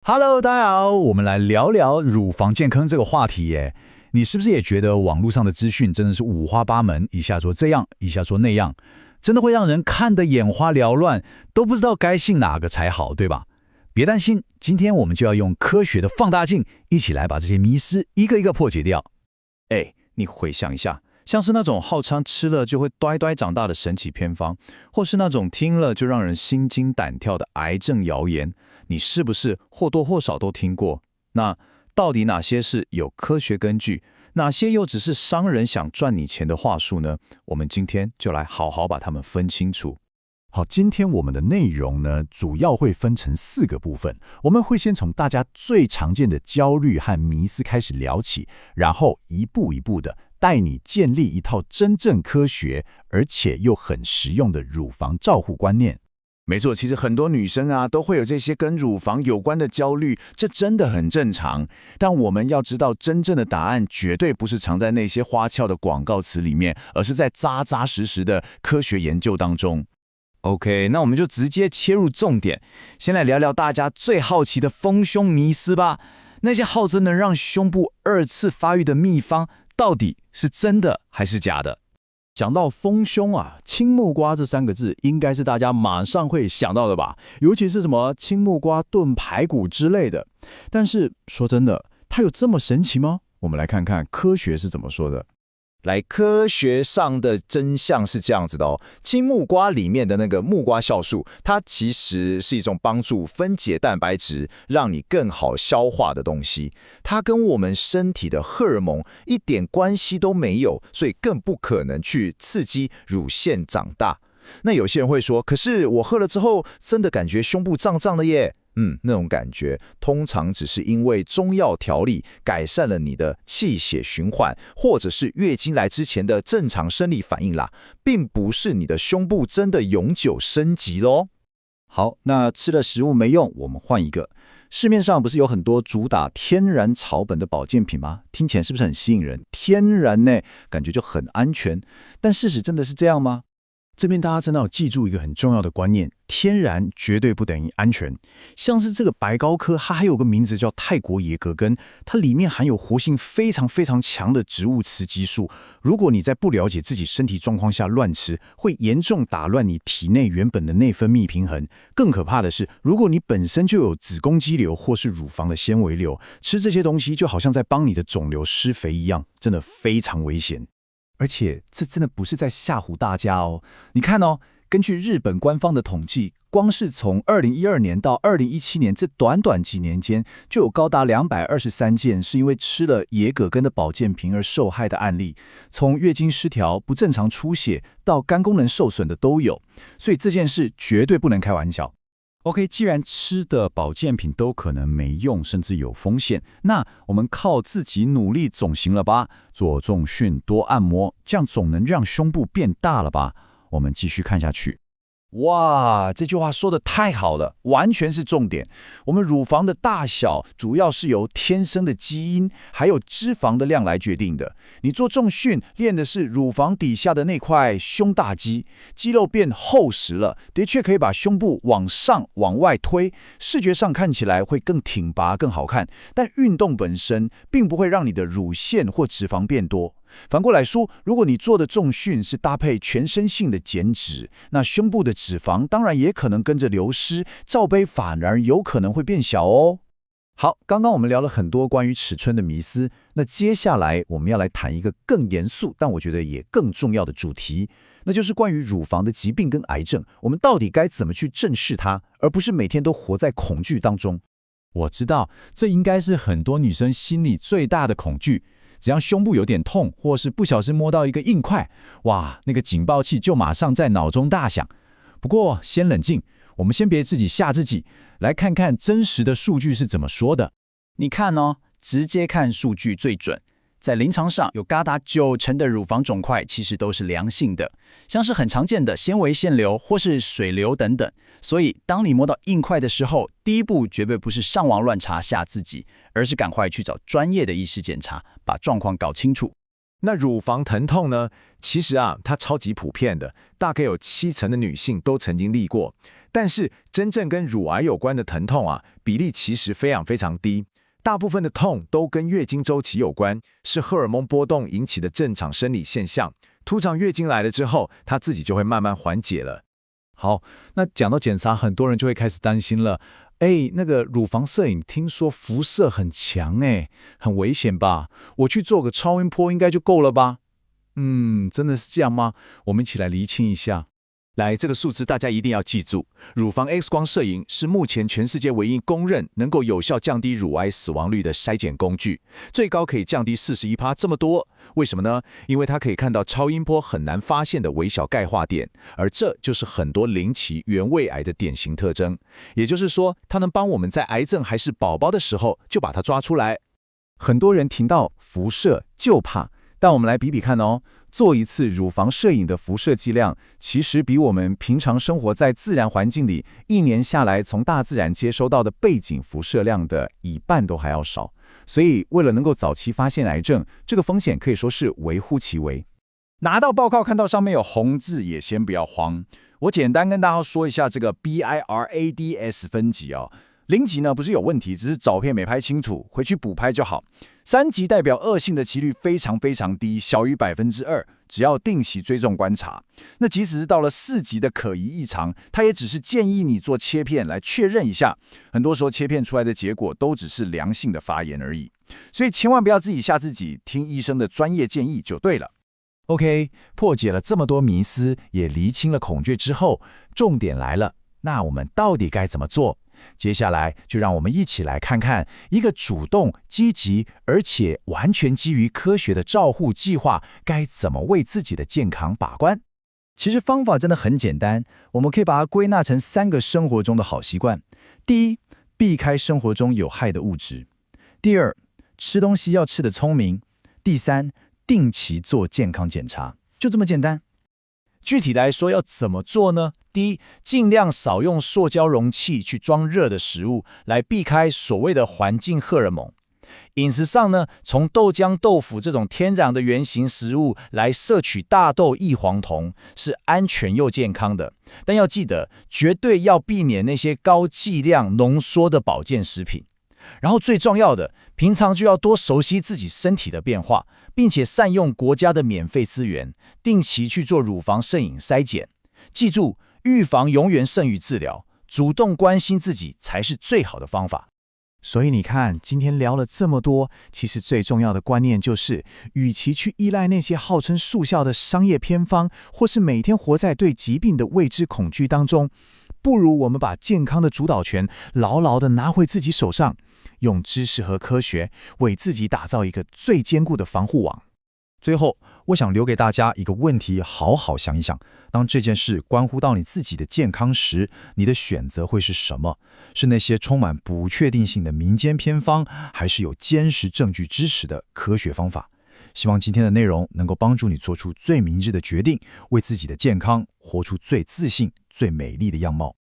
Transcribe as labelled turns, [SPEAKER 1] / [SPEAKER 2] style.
[SPEAKER 1] Hello，大家好，我们来聊聊乳房健康这个话题耶。你是不是也觉得网络上的资讯真的是五花八门，一下说这样，一下说那样，真的会让人看得眼花缭乱，都不知道该信哪个才好，对吧？别担心，今天我们就要用科学的放大镜，一起来把这些迷思一个一个破解掉。
[SPEAKER 2] 你回想一下，像是那种号称吃了就会呆呆长大的神奇偏方，或是那种听了就让人心惊胆跳的癌症谣言，你是不是或多或少都听过？那到底哪些是有科学根据，哪些又只是商人想赚你钱的话术呢？我们今天就来好好把它们分清楚。
[SPEAKER 3] 好，今天我们的内容呢，主要会分成4个部分。我们会先从大家最常见的焦虑和迷思开始聊起，然后一步一步的带你建立一套真正科学，而且又很实用的乳房照护观念。
[SPEAKER 2] 没错，其实很多女生都会有这些跟乳房有关的焦虑，这真的很正常。但我们要知道，真正的答案绝对不是藏在那些花俏的广告词里面，而是在扎扎实实的科学研究当中。
[SPEAKER 4] OK， 那我们就直接切入重点，先来聊聊大家最好奇的丰胸迷思吧。那些号称能让胸部2次发育的秘方，到底是真的还是假的？
[SPEAKER 3] 讲到丰胸青木瓜这3个字，应该是大家马上会想到的吧？尤其是什么青木瓜炖排骨之类的。但是说真的，它有这么神奇吗？我们来看看科学是怎么说的。
[SPEAKER 2] 科学上的真相是这样子的哦，青木瓜里面的那个木瓜酵素，它其实是一种帮助分解蛋白质，让你更好消化的东西。它跟我们身体的荷尔蒙一点关系都没有，所以更不可能去刺激乳腺长大。那有些人会说，可是我喝了之后，真的感觉胸部胀胀的耶。那种感觉通常只是因为中药调理改善了你的气血循环，或者是月经来之前的正常生理反应啦，并不是你的胸部真的永久升级咯。
[SPEAKER 3] 好，那吃了食物没用，我们换一个。市面上不是有很多主打天然草本的保健品吗？听起来是不是很吸引人？天然呢，感觉就很安全。但事实真的是这样吗？这边大家真的要记住一个很重要的观念，天然绝对不等于安全。像是这个白高科，它还有个名字叫泰国野葛根，它里面含有活性非常非常强的植物雌激素。如果你在不了解自己身体状况下乱吃，会严重打乱你体内原本的内分泌平衡。更可怕的是，如果你本身就有子宫肌瘤或是乳房的纤维瘤，吃这些东西就好像在帮你的肿瘤施肥一样，真的非常危险。
[SPEAKER 1] 而且这真的不是在吓唬大家哦。你看哦，根据日本官方的统计，光是从2012年到2017年这短短几年间，就有高达223件是因为吃了野葛根的保健品而受害的案例，从月经失调、不正常出血到肝功能受损的都有。所以这件事绝对不能开玩笑。OK， 既然吃的保健品都可能没用，甚至有风险，那我们靠自己努力总行了吧？做重训，多按摩，这样总能让胸部变大了吧？我们继续看下去。
[SPEAKER 2] 哇，这句话说的太好了，完全是重点。我们乳房的大小主要是由天生的基因还有脂肪的量来决定的。你做重训练的是乳房底下的那块胸大肌，肌肉变厚实了，的确可以把胸部往上往外推，视觉上看起来会更挺拔更好看。但运动本身并不会让你的乳腺或脂肪变多。反过来说，如果你做的重训是搭配全身性的减脂，那胸部的脂肪当然也可能跟着流失，罩杯反而有可能会变小哦。
[SPEAKER 1] 好，刚刚我们聊了很多关于尺寸的迷思，那接下来我们要来谈一个更严肃，但我觉得也更重要的主题，那就是关于乳房的疾病跟癌症，我们到底该怎么去正视它，而不是每天都活在恐惧当中。我知道，这应该是很多女生心里最大的恐惧。只要胸部有点痛，或是不小心摸到一个硬块，哇，那个警报器就马上在脑中大响。不过先冷静，我们先别自己吓自己，来看看真实的数据是怎么说的。
[SPEAKER 4] 你看哦，直接看数据最准。在临床上，有高达90%的乳房肿块其实都是良性的，像是很常见的纤维腺瘤或是水瘤等等。所以，当你摸到硬块的时候，第一步绝对不是上网乱查吓自己，而是赶快去找专业的医师检查，把状况搞清楚。
[SPEAKER 2] 那乳房疼痛呢？其实啊，它超级普遍的，大概有70%的女性都曾经历过。但是真正跟乳癌有关的疼痛啊，比例其实非常非常低。大部分的痛都跟月经周期有关，是荷尔蒙波动引起的正常生理现象。通常月经来了之后，它自己就会慢慢缓解了。
[SPEAKER 3] 好，那讲到检查，很多人就会开始担心了。那个乳房摄影听说辐射很强，很危险吧？我去做个超音波应该就够了吧？真的是这样吗？我们一起来厘清一下。
[SPEAKER 1] 来，这个数字大家一定要记住，乳房 X 光摄影是目前全世界唯一公认能够有效降低乳癌死亡率的筛检工具，最高可以降低41%，这么多。为什么呢？因为它可以看到超音波很难发现的微小钙化点，而这就是很多零期原位癌的典型特征。也就是说，它能帮我们在癌症还是宝宝的时候就把它抓出来。
[SPEAKER 3] 很多人听到辐射就怕，但我们来比比看哦。做一次乳房摄影的辐射剂量，其实比我们平常生活在自然环境里1年下来从大自然接收到的背景辐射量的1半都还要少。所以为了能够早期发现癌症，这个风险可以说是微乎其微。拿到报告看到上面有红字也先不要慌，我简单跟大家说一下这个 BIRADS 分级哦。0级呢不是有问题，只是照片没拍清楚，回去补拍就好。3级代表恶性的几率非常非常低，小于2%，只要定期追踪观察。那即使是到了4级的可疑异常，它也只是建议你做切片来确认一下。很多时候切片出来的结果都只是良性的发炎而已，所以千万不要自己吓自己，听医生的专业建议就对了。OK， 破解了这么多迷思，也厘清了恐惧之后，重点来了，那我们到底该怎么做？接下来就让我们一起来看看一个主动、积极，而且完全基于科学的照护计划该怎么为自己的健康把关。
[SPEAKER 4] 其实方法真的很简单，我们可以把它归纳成3个生活中的好习惯。第一，避开生活中有害的物质；第二，吃东西要吃得聪明；第三，定期做健康检查。就这么简单。具体来说要怎么做呢？第一，尽量少用塑胶容器去装热的食物，来避开所谓的环境荷尔蒙。饮食上呢，从豆浆、豆腐这种天然的原型食物来摄取大豆异黄酮，是安全又健康的。但要记得，绝对要避免那些高剂量浓缩的保健食品。然后最重要的，平常就要多熟悉自己身体的变化，并且善用国家的免费资源，定期去做乳房摄影筛检。记住，预防永远胜于治疗，主动关心自己才是最好的方法。
[SPEAKER 3] 所以你看，今天聊了这么多，其实最重要的观念就是，与其去依赖那些号称速效的商业偏方，或是每天活在对疾病的未知恐惧当中，不如我们把健康的主导权牢牢地拿回自己手上，用知识和科学为自己打造一个最坚固的防护网。最后，我想留给大家一个问题，好好想一想，当这件事关乎到你自己的健康时，你的选择会是什么？是那些充满不确定性的民间偏方，还是有坚实证据支持的科学方法？希望今天的内容能够帮助你做出最明智的决定，为自己的健康活出最自信、最美丽的样貌。